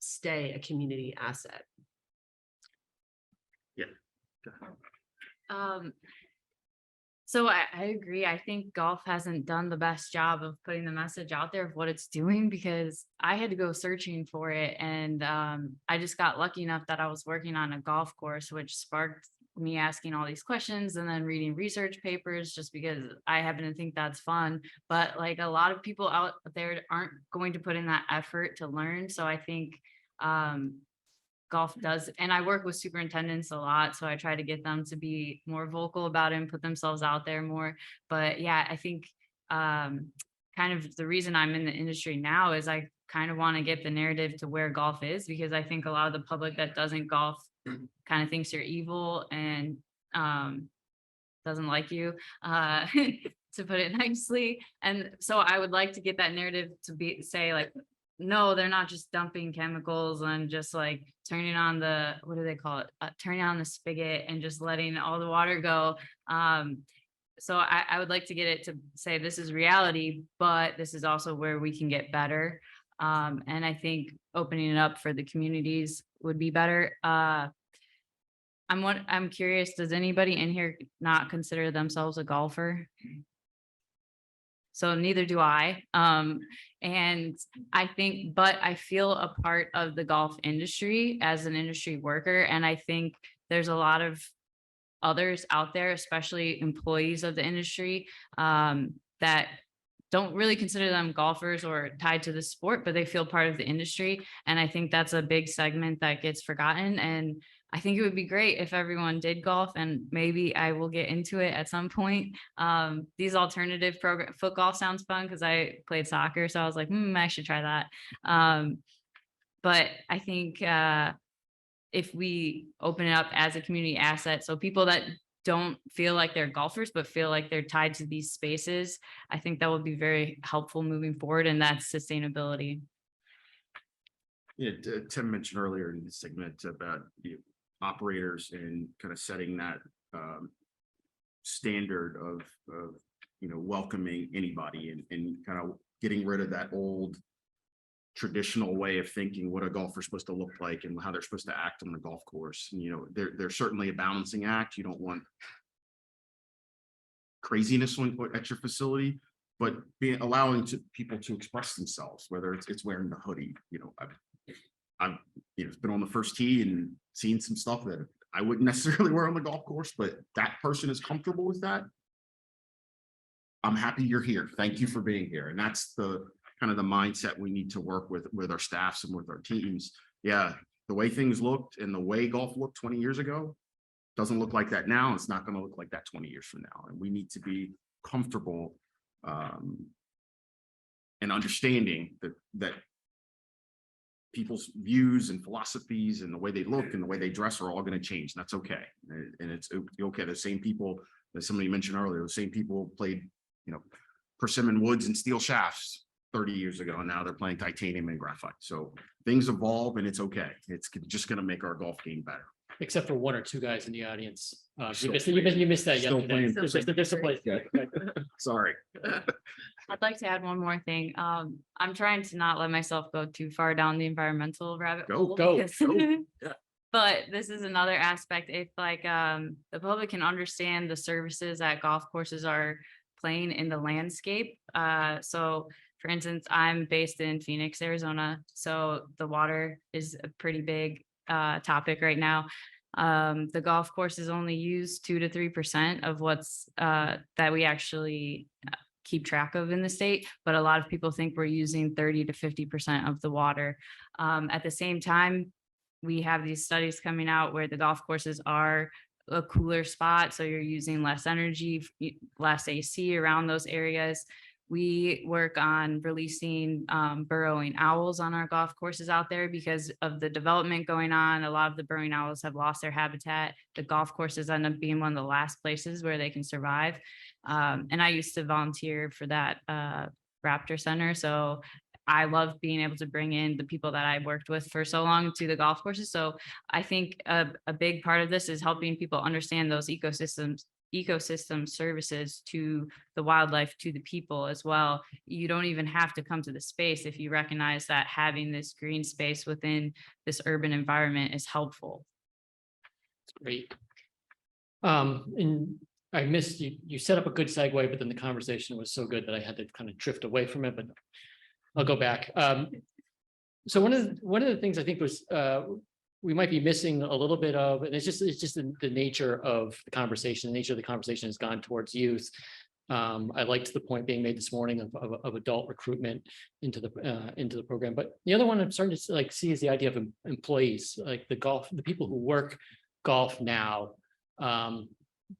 stay a community asset. Yeah. So I agree. I think golf hasn't done the best job of putting the message out there of what it's doing, because I had to go searching for it. And I just got lucky enough that I was working on a golf course, which sparked me asking all these questions and then reading research papers, just because I happen to think that's fun. But like a lot of people out there aren't going to put in that effort to learn. So I think golf does, and I work with superintendents a lot, so I try to get them to be more vocal about it and put themselves out there more. But yeah, I think kind of the reason I'm in the industry now is I kind of want to get the narrative to where golf is, because I think a lot of the public that doesn't golf kind of thinks you're evil and doesn't like you, to put it nicely. And so I would like to get that narrative to say like, no, they're not just dumping chemicals and just like turning on the, what do they call it? Turning on the spigot and just letting all the water go. So I would like to get it to say this is reality, but this is also where we can get better. And I think opening it up for the communities would be better. I'm curious, does anybody in here not consider themselves a golfer? So neither do I. And I think, but I feel a part of the golf industry as an industry worker. And I think there's a lot of others out there, especially employees of the industry, that don't really consider them golfers or tied to the sport, but they feel part of the industry. And I think that's a big segment that gets forgotten. And I think it would be great if everyone did golf, and maybe I will get into it at some point. These alternative program, foot golf sounds fun because I played soccer. So I was like, I should try that. But I think if we open it up as a community asset, so people that don't feel like they're golfers, but feel like they're tied to these spaces, I think that would be very helpful moving forward. And that's sustainability. Yeah, Tim mentioned earlier in the segment about the operators and kind of setting that standard of welcoming anybody and kind of getting rid of that old traditional way of thinking what a golfer's supposed to look like and how they're supposed to act on the golf course. And, there's certainly a balancing act. You don't want craziness at your facility, but allowing people to express themselves, whether it's wearing the hoodie. I've been on the first tee and seen some stuff that I wouldn't necessarily wear on the golf course, but that person is comfortable with that. I'm happy you're here. Thank you for being here. And that's the kind of the mindset we need to work with our staffs and with our teams. Yeah, the way things looked and the way golf looked 20 years ago doesn't look like that now. It's not going to look like that 20 years from now. And we need to be comfortable and understanding that people's views and philosophies and the way they look and the way they dress are all going to change. And that's okay. And it's okay. The same people that somebody mentioned earlier, the same people played, persimmon woods and steel shafts 30 years ago, and now they're playing titanium and graphite. So things evolve and it's okay. It's just going to make our golf game better. Except for one or two guys in the audience. You Still missed that still yesterday. playing. There's a place. Sorry. I'd like to add one more thing. I'm trying to not let myself go too far down the environmental rabbit hole. Go. because- Yeah. But this is another aspect. If the public can understand the services that golf courses are playing in the landscape. So for instance, I'm based in Phoenix, Arizona. So the water is a pretty big topic right now. The golf course is only used 2 to 3% of what's that we actually keep track of in the state, but a lot of people think we're using 30 to 50% of the water. At the same time, we have these studies coming out where the golf courses are a cooler spot, so you're using less energy, less AC around those areas. We work on releasing burrowing owls on our golf courses out there because of the development going on. A lot of the burrowing owls have lost their habitat. The golf courses end up being one of the last places where they can survive. And I used to volunteer for that raptor center. So I love being able to bring in the people that I worked with for so long to the golf courses. So I think a big part of this is helping people understand those ecosystem services to the wildlife, to the people as well. You don't even have to come to the space if you recognize that having this green space within this urban environment is helpful. Great. And I missed you set up a good segue, but then the conversation was so good that I had to kind of drift away from it, but I'll go back. So one of the things I think was we might be missing a little bit of, and it's just the nature of the conversation. The nature of the conversation has gone towards youth. I liked the point being made this morning of adult recruitment into the program. But the other one I'm starting to see is the idea of employees, like the people who work golf now.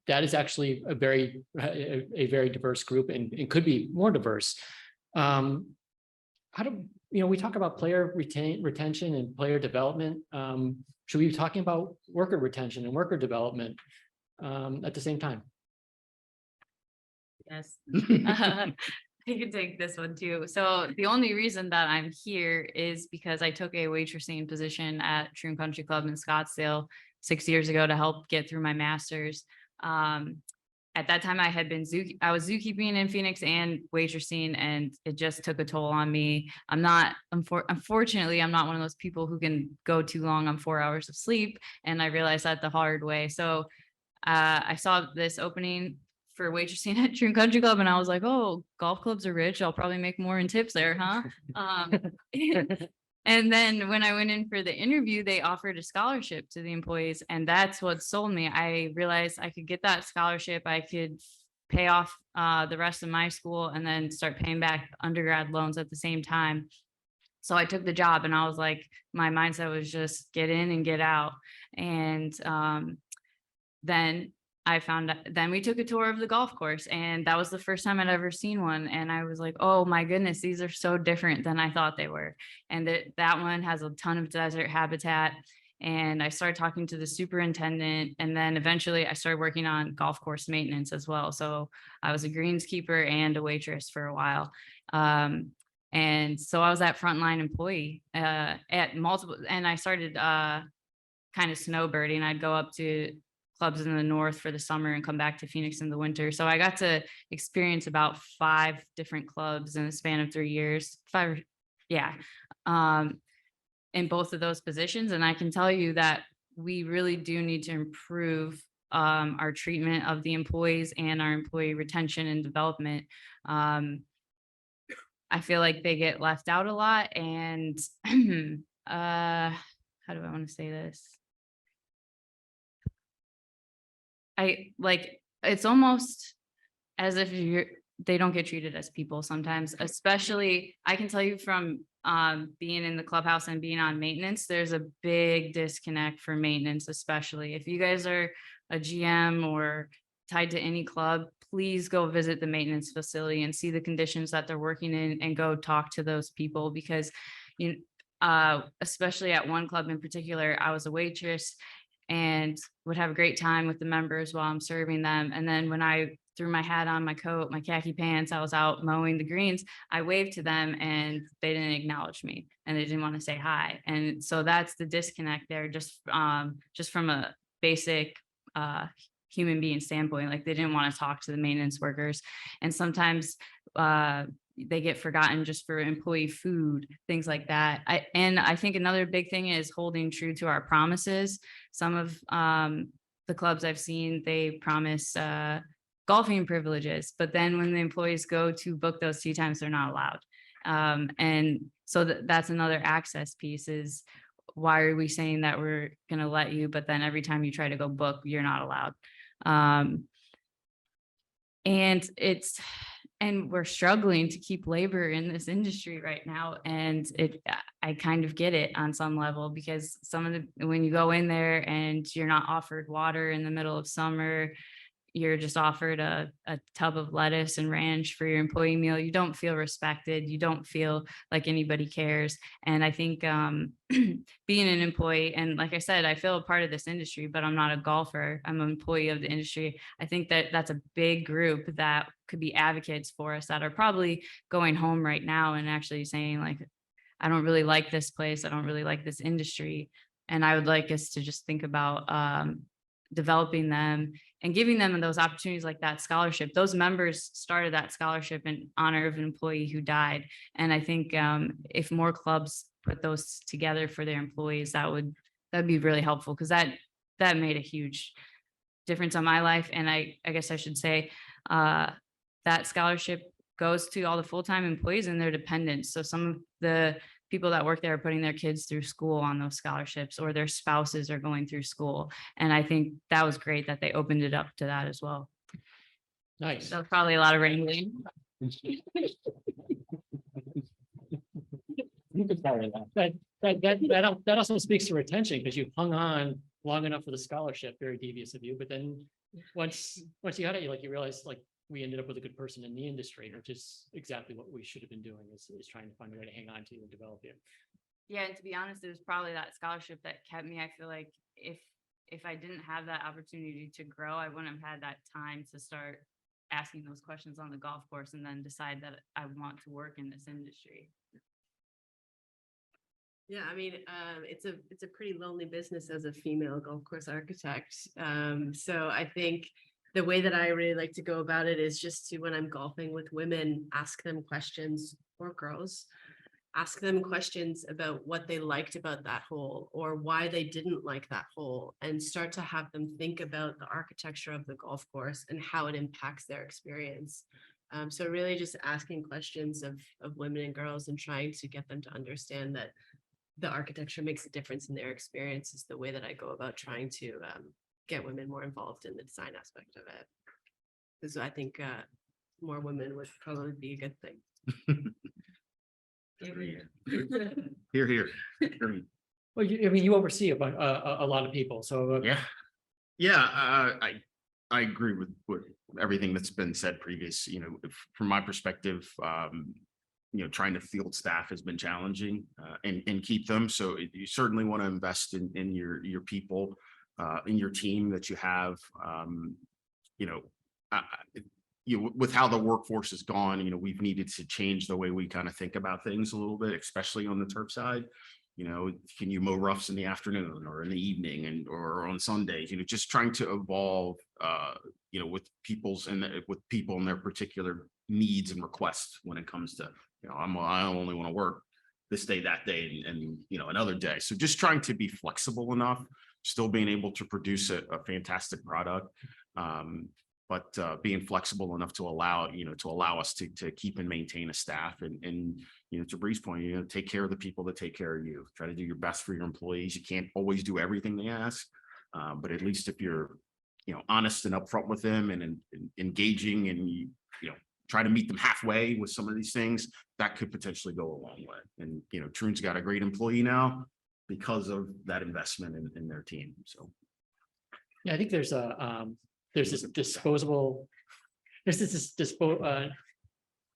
That is actually a very diverse group and could be more diverse. How do we talk about player retention and player development? Should we be talking about worker retention and worker development at the same time? Yes. I can take this one too. So the only reason that I'm here is because I took a waitressing position at Troon Country Club in Scottsdale 6 years ago to help get through my master's. at that time I was zookeeping in Phoenix and waitressing, and it just took a toll on me. Unfortunately, I'm not one of those people who can go too long on 4 hours of sleep. And I realized that the hard way. So I saw this opening for waitressing at Troon Country Club, and I was like, oh, golf clubs are rich. I'll probably make more in tips there, huh? And then when I went in for the interview, they offered a scholarship to the employees, and that's what sold me. I realized I could get that scholarship. I could pay off the rest of my school and then start paying back undergrad loans at the same time. So I took the job, and I was like, my mindset was just get in and get out. And then then we took a tour of the golf course, and that was the first time I'd ever seen one. And I was like, oh my goodness, these are so different than I thought they were. And that one has a ton of desert habitat. And I started talking to the superintendent, and then eventually I started working on golf course maintenance as well. So I was a greenskeeper and a waitress for a while. And so I was that frontline employee at multiple, and I started kind of snowbirding. I'd go up to clubs in the north for the summer and come back to Phoenix in the winter. So I got to experience about 5 different clubs in the span of 3 years. In both of those positions. And I can tell you that we really do need to improve our treatment of the employees and our employee retention and development. I feel like they get left out a lot. And how do I want to say this? It's almost as if they don't get treated as people sometimes, especially I can tell you from being in the clubhouse and being on maintenance, there's a big disconnect for maintenance, especially if you guys are a GM or tied to any club, please go visit the maintenance facility and see the conditions that they're working in, and go talk to those people. Because especially at one club in particular, I was a waitress and would have a great time with the members while I'm serving them. And then when I threw my hat on, my coat, my khaki pants, I was out mowing the greens, I waved to them and they didn't acknowledge me, and they didn't want to say hi. And so that's the disconnect there, just from a basic human being standpoint. Like, they didn't want to talk to the maintenance workers. And sometimes they get forgotten just for employee food, things like that. I think another big thing is holding true to our promises. Some of the clubs I've seen, they promise golfing privileges, but then when the employees go to book those tee times, they're not allowed. And so that's another access piece, is why are we saying that we're going to let you, but then every time you try to go book, you're not allowed. And we're struggling to keep labor in this industry right now. And I kind of get it on some level, because when you go in there and you're not offered water in the middle of summer, you're just offered a tub of lettuce and ranch for your employee meal, you don't feel respected. You don't feel like anybody cares. And I think being an employee, and like I said, I feel a part of this industry, but I'm not a golfer. I'm an employee of the industry. I think that that's a big group that could be advocates for us, that are probably going home right now and actually saying, like, I don't really like this place. I don't really like this industry. And I would like us to just think about developing them and giving them those opportunities, like that scholarship. Those members started that scholarship in honor of an employee who died. And I think if more clubs put those together for their employees, that'd be really helpful, because that made a huge difference on my life. And I guess I should say that scholarship goes to all the full-time employees and their dependents. So some of the people that work there are putting their kids through school on those scholarships, or their spouses are going through school. And I think that was great that they opened it up to that as well. Nice. So probably a lot of wrangling. You could carry that. That also speaks to retention, because you hung on long enough for the scholarship. Very devious of you. But then once you had it, you realize, like, we ended up with a good person in the industry, which is exactly what we should have been doing, is trying to find a way to hang on to and develop you. Yeah, and to be honest, it was probably that scholarship that kept me. I feel like if I didn't have that opportunity to grow, I wouldn't have had that time to start asking those questions on the golf course and then decide that I want to work in this industry. Yeah, I mean, it's a pretty lonely business as a female golf course architect. So I think the way that I really like to go about it is just to, when I'm golfing with women, ask them questions, or girls, ask them questions about what they liked about that hole or why they didn't like that hole, and start to have them think about the architecture of the golf course and how it impacts their experience. So really just asking questions of women and girls and trying to get them to understand that the architecture makes a difference in their experience is the way that I go about trying to get women more involved in the design aspect of it. Because I think more women would probably be a good thing. Here, here. Agreed. Well, I mean, you oversee a lot of people, so. Yeah. Yeah, I agree with everything that's been said previous, from my perspective, trying to field staff has been challenging and keep them. So you certainly want to invest in your people, in your team that you have, with how the workforce has gone, we've needed to change the way we kind of think about things a little bit, especially on the turf side. Can you mow roughs in the afternoon or in the evening or on Sundays? Just trying to evolve, with people and their particular needs and requests when it comes to, I only want to work this day, that day, and another day. So just trying to be flexible enough, still being able to produce a fantastic product, but being flexible enough to allow us to keep and maintain a staff and to Bri's point, take care of the people that take care of you. Try to do your best for your employees. You can't always do everything they ask, but at least if you're honest and upfront with them and engaging and try to meet them halfway with some of these things, that could potentially go a long way. And Troon's got a great employee now because of that investment in their team. So Yeah, I think there's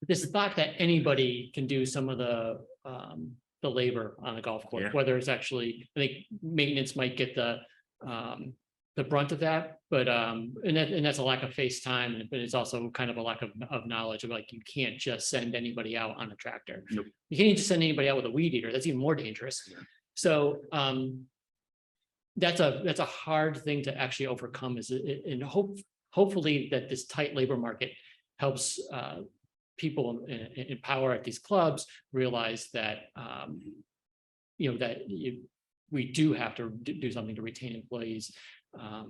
this thought that anybody can do some of the labor on a golf course, Yeah. whether it's actually, I think maintenance might get the brunt of that, but and that's a lack of face time, but it's also kind of a lack of knowledge of, like, you can't just send anybody out on a tractor. Nope. You can't just send anybody out with a weed eater. That's even more dangerous. Yeah. So that's a hard thing to actually overcome, and hopefully that this tight labor market helps people in power at these clubs realize that we do have to do something to retain employees. But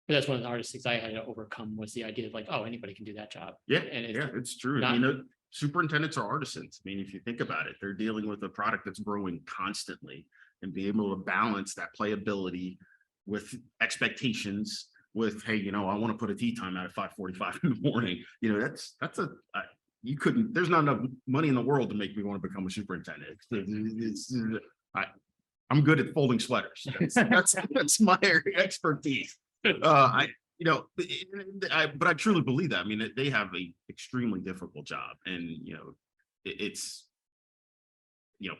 that's one of the hardest things I had to overcome, was the idea of, like, oh, anybody can do that job. yeah, And it's true. not- Superintendents are artisans. I mean, if you think about it, they're dealing with a product that's growing constantly, and be able to balance that playability with expectations with, hey, I want to put a tee time out at 5:45 in the morning. There's not enough money in the world to make me want to become a superintendent. I'm good at folding sweaters. That's my expertise. But I truly believe that. I mean, they have a extremely difficult job, and it's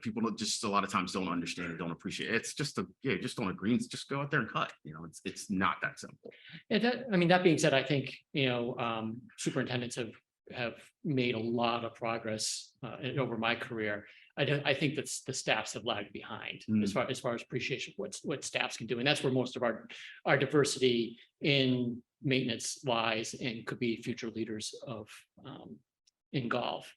people just a lot of times don't understand and don't appreciate it. It's just just don't agree. Just go out there and cut. It's not that simple. And that being said, I think, superintendents have made a lot of progress over my career. I think that the staffs have lagged behind as far as appreciation of what staffs can do. And that's where most of our diversity in maintenance lies, and could be future leaders of in golf.